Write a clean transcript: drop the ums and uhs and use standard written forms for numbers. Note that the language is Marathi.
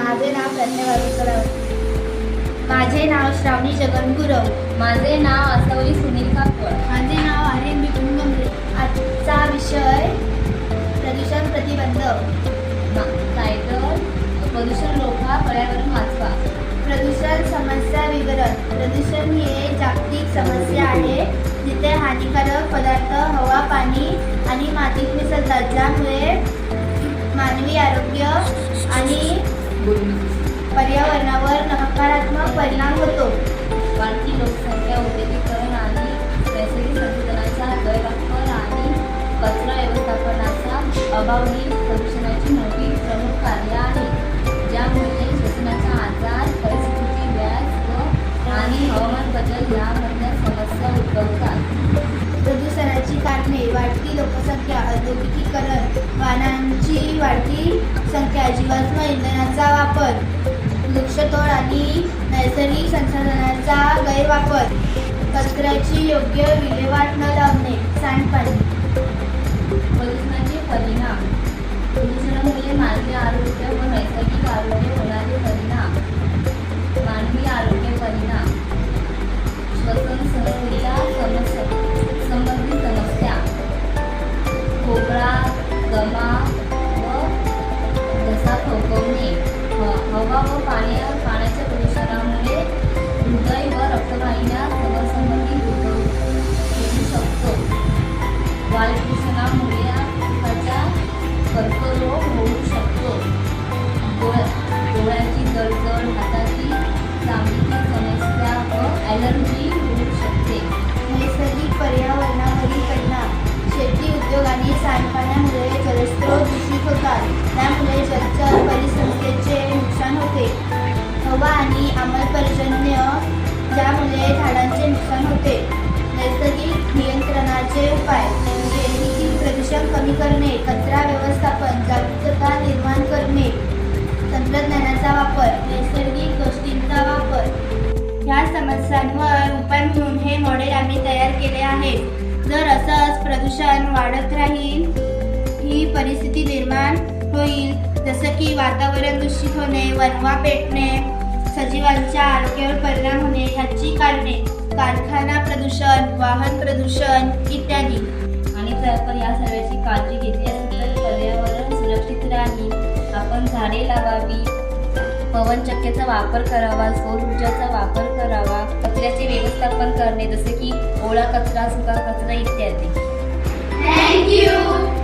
माझे नाव प्रज्ञा. माझे नाव श्रावणी जगन गुरव. माझे नाव आसावरी सुनील कापड. माझे नाव आर्यन बिपिन गंभीर. आजचा विषय प्रदूषण प्रतिबंध. टायटल प्रदूषण रोखा, पर्यावरण वाचवा. प्रदूषण समस्या विवरण. प्रदूषण ही एक जागतिक समस्या आहे जिथे हानिकारक पदार्थ हवा, पाणी आणि मातीत मिसळतात, ज्यामुळे मानवी आरोग्य आणि पर्यावरणावर नकारात्मक परिणाम होतो. वाढती लोकसंख्या, औद्योगिकीकरण आणि नैसर्गिक संसाधनांचा गैरवापर आणि कचरा व्यवस्थापनाचा अभाव ही प्रदूषणाची मोठी प्रमुख कार्य आहे, ज्यामुळे श्वसनाचा आजार, परिस्थितीची व्याज आणि हवामान बदल यामधल्या समस्या उद्भवतात. प्रदूषणाची कारणे: वाढती लोकसंख्या, औद्योगिकीकरण, वाहनांची वाढती संख्या, जीवाश्म इंधनाचा वापर, वृक्षतोड आणि नैसर्गिक संसाधनांचा गैरवापर, कचऱ्याची योग्य विल्हेवाट न लावणे, सांडपाणी. प्रदूषणाचे परिणाम: प्रदूषणामुळे मानवी आरोग्य व नैसर्गिक आरोग्य होणारे परिणाम. मानवी आरोग्य परिणाम: श्वसन संस्थेच्या संबंधित समस्या, खोकला, दमा व घसा खवखवणे. हवा व पाण्याच्या प्रदूषणामुळे हृदय व रक्तवाहिन्या संबंधित होऊ शकतो. वायू प्रदूषणामुळे कर्करोग होऊ शकतो. डोळ्याची जळजळ, हाताची चामडीची समस्या व ॲलर्जी होऊ शकते. नैसर्गिक पर्यावरणावरील परिणाम: शेती, उद्योग आणि सांडपाण्यामुळे जलस्रोत दूषित होतात, त्यामुळे जलचर परिसंस्थेचे नुकसान होते. हवा आणि आम्लपर्जन्य, ज्यामुळे झाडांचे नुकसान होते. नैसर्गिक नियंत्रणाचे उपाय: शेतीतील प्रदूषण कमी करणे, कचरा व्यवस्थापन, जागरूकता निर्माण करणे, तंत्रज्ञानाचा वापर, नैसर्गिक गोष्टींचा वापर. ह्या समस्यांवर उपाय म्हणून हे मॉडेल आम्ही तयार केले आहे. जर असंच प्रदूषण वाढत राहील, ही परिस्थिती निर्माण होईल, जसं की वातावरण दूषित होणे, वनवा पेटणे, सजीवांच्या आरोग्यावर परिणाम होणे. ह्याची कारणे: कारखाना प्रदूषण, वाहन प्रदूषण इत्यादी. आणि जर या सर्वांची काळजी घेतली असेल तर पर्यावरण सुरक्षित राहील. आपण झाडे लावावी, पवनचक्क्याचा वापर करावा, सौर ऊर्जाचा वापर करावा, कचऱ्याचे व्यवस्थापन करणे, जसे की ओला कचरा, सुका कचरा इत्यादी. थँक्यू.